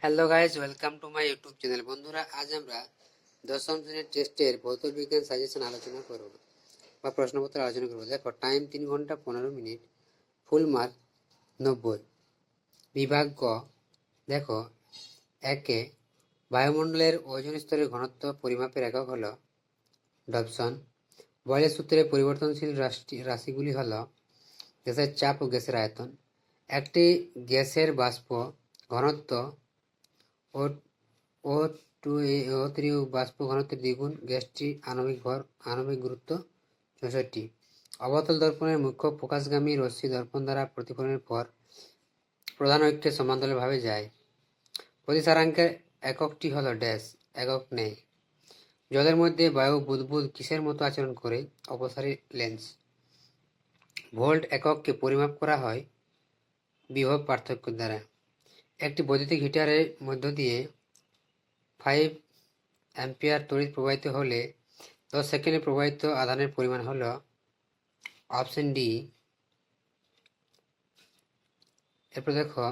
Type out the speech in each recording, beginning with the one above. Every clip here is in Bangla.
Hello guys, welcome to my YouTube channel. বন্ধুরা, আজ আমরা দশম শ্রেণীর টেস্টের ভৌত বিজ্ঞান সাজেশন আলোচনা করব বা প্রশ্নপত্র আলোচনা করবো। দেখো, টাইম 3 ঘন্টা 15 মিনিট, ফুল মার্ক 90। বিভাগ গ। দেখো, একে বায়ুমণ্ডলের ওজোন স্তরের ঘনত্ব পরিমাপের একক হলো ডবসন। বয়লের সূত্রে পরিবর্তনশীল রাশিগুলি হলো গ্যাসের চাপ ও গ্যাসের আয়তন। একটি গ্যাসের বাষ্প ঘনত্ব ও O3 বাষ্প ঘনত্বের দ্বিগুণ। গ্যাসটির আণবিক গুরুত্ব 64। অবতল দর্পণের মুখ্য প্রকাশগামী রশ্মি দর্পণ দ্বারা প্রতিফলনের পর প্রধান অক্ষে সমান্তরালভাবে যায়। প্রতিসারাঙ্কের এককটি হলো ড্যাশ। একক নেই। জলের মধ্যে বায়ু বুদবুদ কিসের মতো আচরণ করে? অপসারী লেন্স। ভোল্ট একককে পরিমাপ করা হয় বিভব পার্থক্য দ্বারা। একটি বৈদ্যুতিক হিটারের মধ্য দিয়ে 5 অ্যাম্পিয়ার তড়িৎ প্রবাহিত হলে 10 সেকেন্ডে প্রবাহিত আধানের পরিমাণ হল অপশন ডি। এরপর দেখো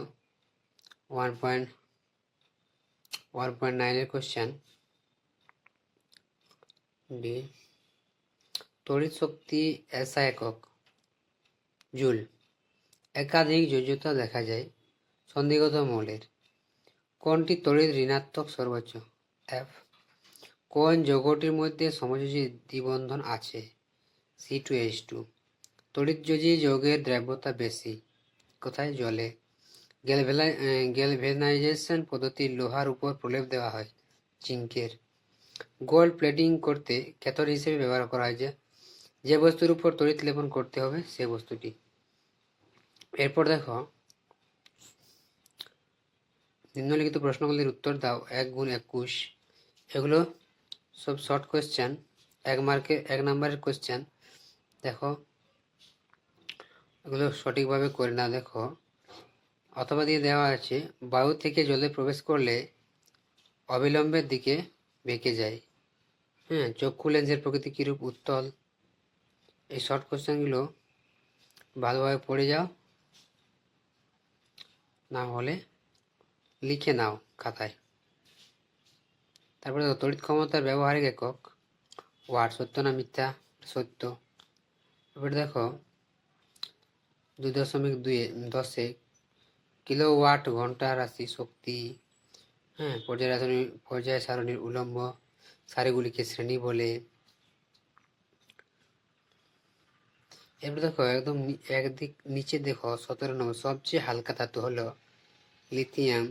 1.9 এর কোশ্চেন ডি। তড়িৎ শক্তি এসআই একক জুল। একাধিক যোজ্যতা দেখা যায় সন্ধিগত মৌলের। কোনটি তড়িৎ ঋণাত্মক সর্বোচ্চ? এফ। কোন যৌগটির মধ্যে সমযোজী দ্বিবন্ধন আছে? C2H2। তড়িৎযোজী যৌগের দ্রাব্যতা বেশি কোথায়? জলে। গ্যালভেনাইজেশন পদ্ধতি লোহার উপর প্রলেপ দেওয়া হয় জিঙ্কের। গোল্ড প্লেটিং করতে ক্যাথোড হিসেবে ব্যবহার করা হয় যে বস্তুর উপর তড়িৎ লেপন করতে হবে সে বস্তুটি। এরপর দেখো, নিম্নলিখিত প্রশ্নগুলির উত্তর দাও। 1 × 21। এগুলো সব শর্ট কোয়েশ্চেন, 1 নম্বরের কোয়েশ্চেন। দেখো, এগুলো সঠিকভাবে করে না। দেখো, অথবা দিয়ে দেওয়া আছে বায়ু থেকে জলে প্রবেশ করলে অবিলম্বের দিকে বেঁকে যায়। চক্ষু লেন্সের প্রকৃতি কিরূপ? উত্তল। এই শর্ট কোয়েশ্চেনগুলো ভালোভাবে পড়ে যাও, না হলে লিখে নাও খাতায়। তারপরে দেখো, তড়িৎ ক্ষমতার ব্যবহারিক একক ওয়াট। সত্য না মিথ্যা? সত্য। এবার দেখো 2.10 কিলোওয়াট ঘন্টা রাশি শক্তি। পর্যায় সারণীর উলম্ব সারিগুলিকে শ্রেণী বলে। এবার দেখো, একদম একদিক নিচে দেখো 17 নম্বর, সবচেয়ে হালকা ধাতু হলো লিথিয়াম।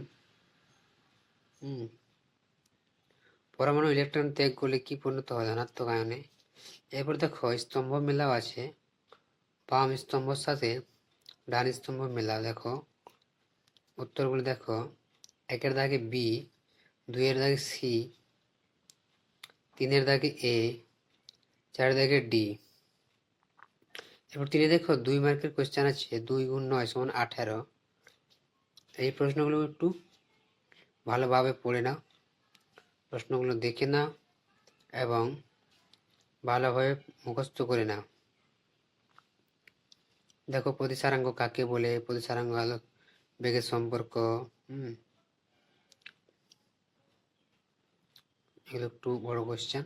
পরমাণু ইলেকট্রন ত্যাগ করলে কি পরিণত হয়? ধনাত্মক আয়নে। এরপর দেখো, স্তম্ভ মেলাও আছে। বাম স্তম্ভর সাথে ডান স্তম্ভ মেলাও। দেখো উত্তরগুলো দেখো, 1 দাগে বি, 2 দাগে সি, 3 দাগে এ, 4 দাগে ডি। এরপর 3 দেখো 2 মার্কের কোয়েশ্চেন আছে। 2 × 9 = 18। এই প্রশ্নগুলো একটু ভালোভাবে পড়ে নাও, প্রশ্নগুলো দেখে নাও এবং ভালোভাবে মুখস্থ করে নাও। দেখো, প্রতিসারাঙ্ক কাকে বলে? প্রতিসারাঙ্ক আলোক বেগের সম্পর্ক। এগুলো একটু বড় কোয়েশ্চেন।